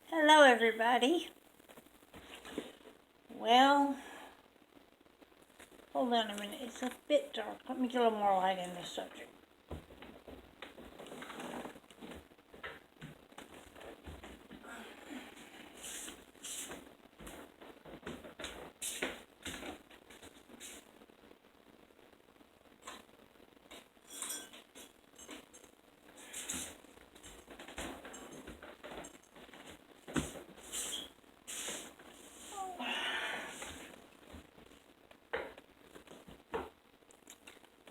Hello, everybody. Well, hold on a minute. It's a bit dark. Let me get a little more light in this subject.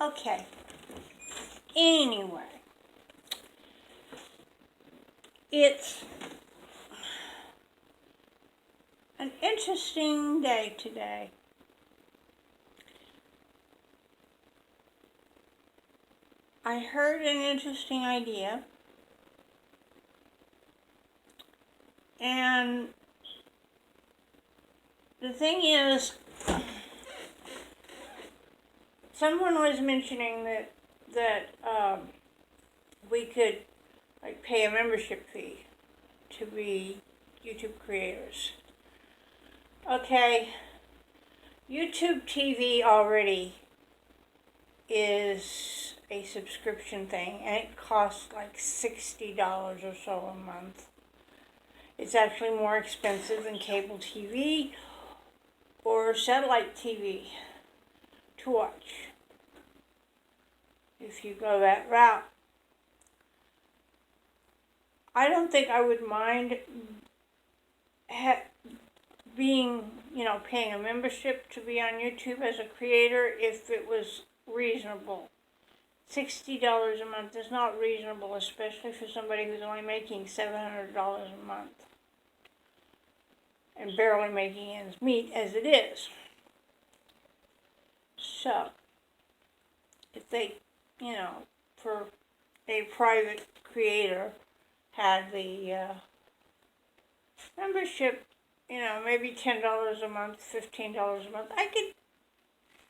Okay. Anyway, it's an interesting day today. I heard an interesting idea, and the thing is, someone was mentioning that we could pay a membership fee to be YouTube creators. Okay, YouTube TV already is a subscription thing, and it costs like $60 or so a month. It's actually more expensive than cable TV or satellite TV to watch if you go that route. I don't think I would mind paying a membership to be on YouTube as a creator if it was reasonable. $60 a month is not reasonable, especially for somebody who's only making $700 a month and barely making ends meet as it is. So, if they, for a private creator, had the membership, maybe $10 a month, $15 a month,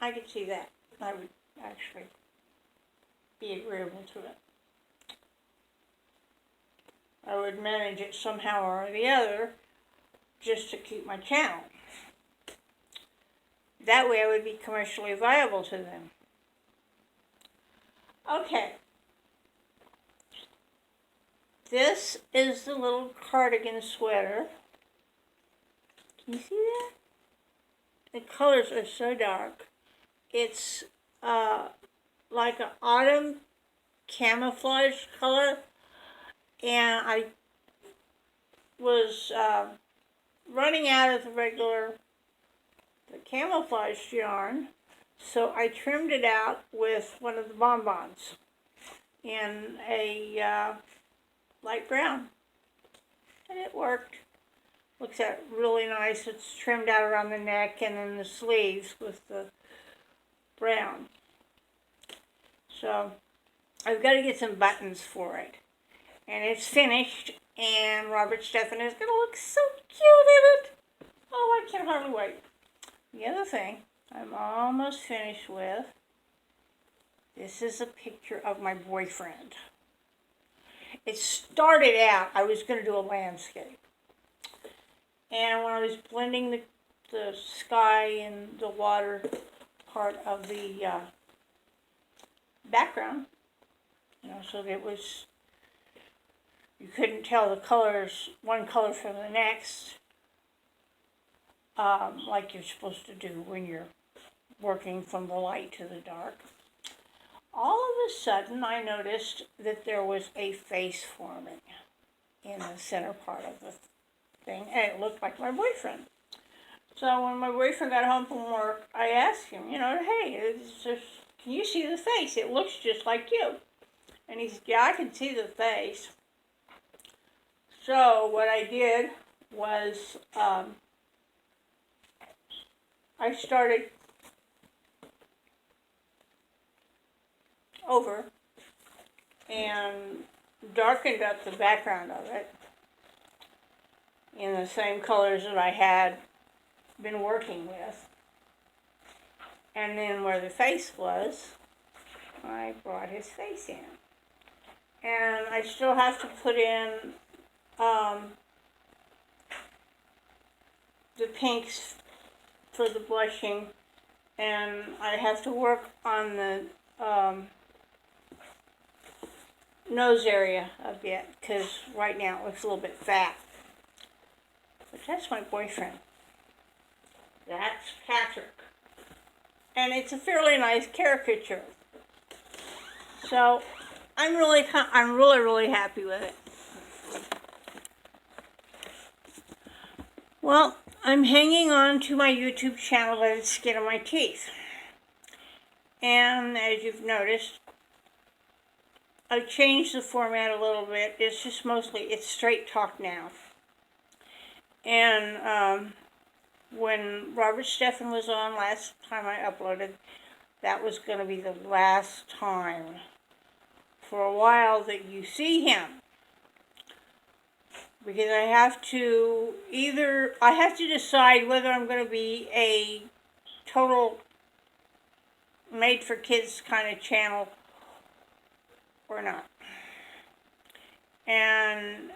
I could see that. I would actually be agreeable to it. I would manage it somehow or the other just to keep my channel. That way I would be commercially viable to them. Okay. This is the little cardigan sweater. Can you see that? The colors are so dark. It's like an autumn camouflage color, and I was running out of the camouflage yarn, so I trimmed it out with one of the bonbons in a light brown, and it worked. Looks really nice. It's trimmed out around the neck and then the sleeves with the brown. So I've got to get some buttons for it, and it's finished, and Robert Stephan is going to look so cute in it. Oh, I can hardly wait. The other thing I'm almost finished with, this is a picture of my boyfriend. It started out, I was going to do a landscape. And when I was blending the sky and the water part of the background, so that it was, you couldn't tell the colors, one color from the next, like you're supposed to do when you're working from the light to the dark. All of a sudden, I noticed that there was a face forming in the center part of the thing, and it looked like my boyfriend. So when my boyfriend got home from work, I asked him, hey, can you see the face? It looks just like you. And he said, yeah, I can see the face. So what I did was I started over and darkened up the background of it in the same colors that I had been working with. And then where the face was, I brought his face in. And I still have to put in the pinks for the blushing, and I have to work on the nose area a bit, because right now it looks a little bit fat. But that's my boyfriend. That's Patrick. And it's a fairly nice caricature. So I'm really happy with it. Well, I'm hanging on to my YouTube channel by the skin of my teeth. And as you've noticed, I've changed the format a little bit. It's just it's straight talk now. And when Robert Stephan was on last time I uploaded, that was going to be the last time for a while that you see him. Because I have to decide whether I'm going to be a total made for kids kind of channel or not. And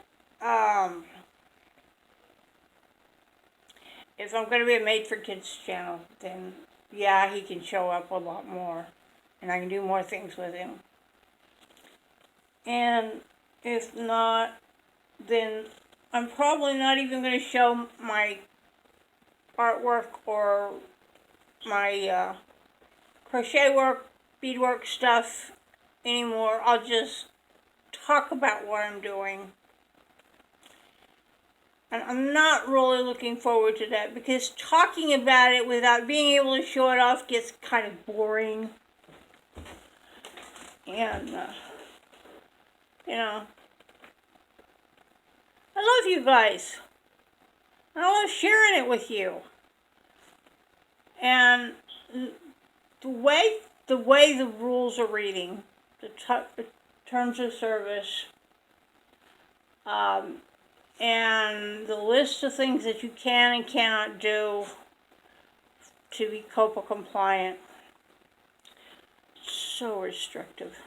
if I'm going to be a made for kids channel, then yeah, he can show up a lot more and I can do more things with him. And if not, then I'm probably not even going to show my artwork or my crochet work, beadwork stuff anymore. I'll just talk about what I'm doing. And I'm not really looking forward to that, because talking about it without being able to show it off gets kind of boring. And, you know, I love you guys. I love sharing it with you. And the way the rules are reading, the terms of service, and the list of things that you can and cannot do to be COPA compliant, so restrictive.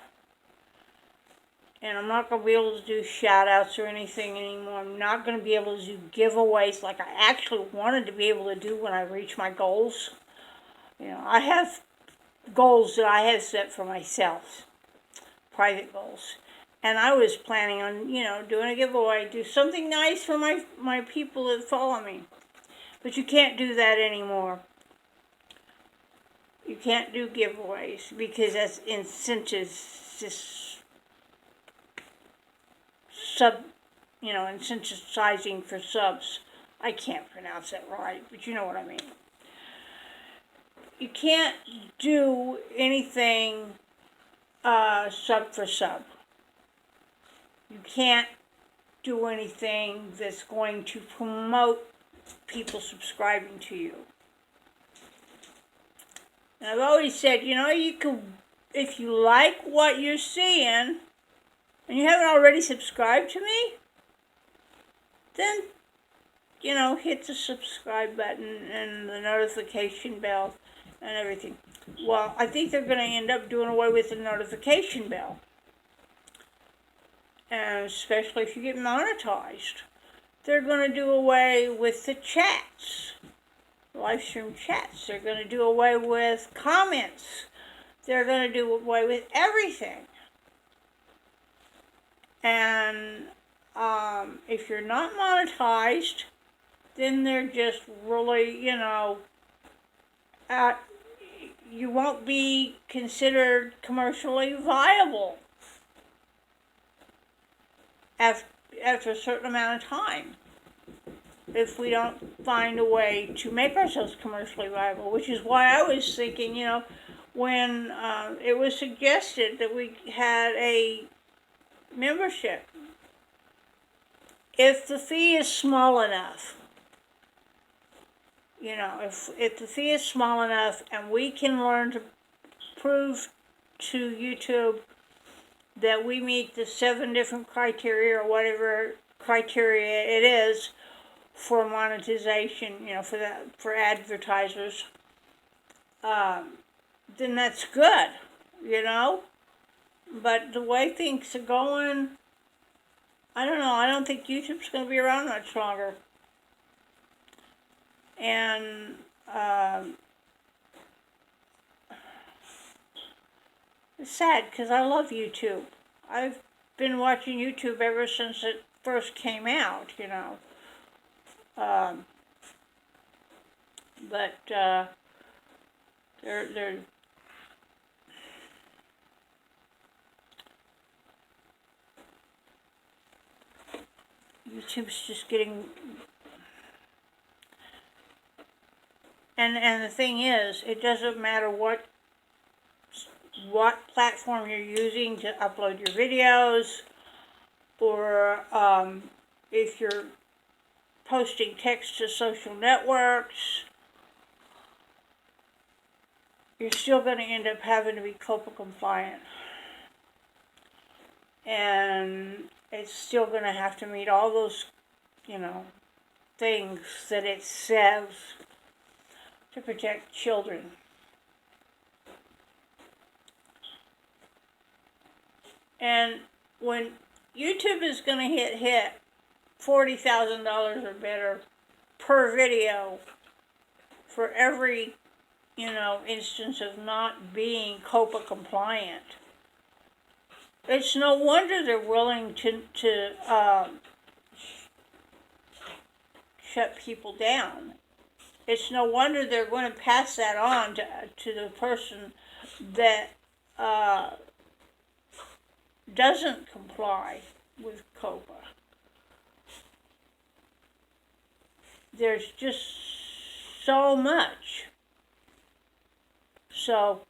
And I'm not going to be able to do shout outs or anything anymore. I'm not going to be able to do giveaways like I actually wanted to be able to do when I reach my goals. You know, I have goals that I have set for myself, private goals. And I was planning on, you know, doing a giveaway, do something nice for my people that follow me. But you can't do that anymore. You can't do giveaways because that's incentives, just incentivizing for subs. I can't pronounce that right, but you know what I mean. You can't do anything sub for sub. You can't do anything that's going to promote people subscribing to you. And I've always said, you know, you can, if you like what you're seeing, and you haven't already subscribed to me, then, you know, hit the subscribe button and the notification bell and everything. Well, I think they're going to end up doing away with the notification bell. And especially if you get monetized. They're going to do away with the chats, live stream chats. They're going to do away with comments. They're going to do away with everything. And if you're not monetized, then they're just really, you know, you won't be considered commercially viable after a certain amount of time, if we don't find a way to make ourselves commercially viable, which is why I was thinking, you know, when it was suggested that we had a membership, if the fee is small enough, you know, if the fee is small enough and we can learn to prove to YouTube that we meet the 7 different criteria or whatever criteria it is for monetization, you know, for advertisers, then that's good, you know. But the way things are going, I don't know. I don't think YouTube's going to be around much longer. And it's sad because I love YouTube. I've been watching YouTube ever since it first came out, you know. But they're YouTube's just getting, and the thing is, it doesn't matter what platform you're using to upload your videos, or if you're posting text to social networks, you're still going to end up having to be COPPA compliant. And it's still going to have to meet all those, you know, things that it says to protect children. And when YouTube is going to hit $40,000 or better per video for every, you know, instance of not being COPPA compliant, it's no wonder they're willing to shut people down. It's no wonder they're going to pass that on to the person that doesn't comply with COPPA. There's just so much. So,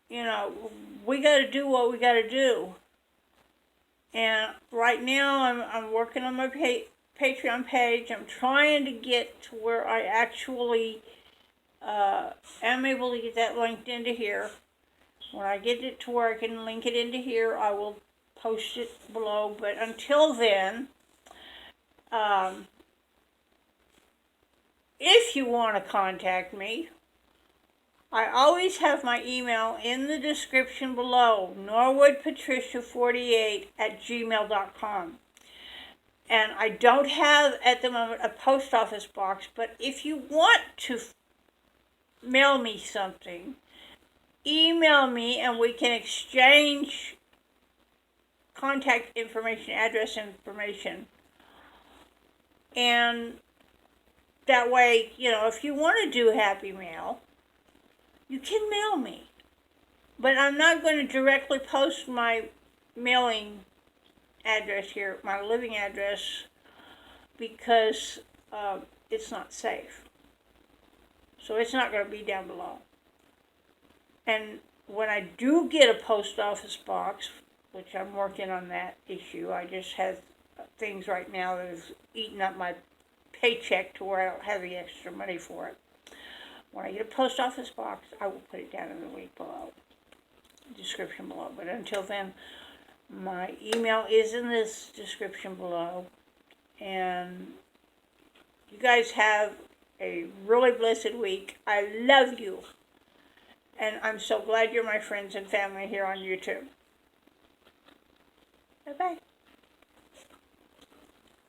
you know, we got to do what we got to do. And right now I'm working on my Patreon page. I'm trying to get to where I actually am able to get that linked into here. When I get it to where I can link it into here, I will post it below. But until then, if you want to contact me, I always have my email in the description below, norwoodpatricia48@gmail.com. And I don't have, at the moment, a post office box, but if you want to mail me something, email me and we can exchange contact information, address information. And that way, you know, if you want to do Happy Mail, you can mail me. But I'm not going to directly post my mailing address here, my living address, because it's not safe. So it's not going to be down below. And when I do get a post office box, which I'm working on that issue, I just have things right now that is eating up my paycheck to where I don't have the extra money for it. When I get a post office box, I will put it down in the link below, description below. But until then, my email is in this description below. And you guys have a really blessed week. I love you. And I'm so glad you're my friends and family here on YouTube. Bye-bye.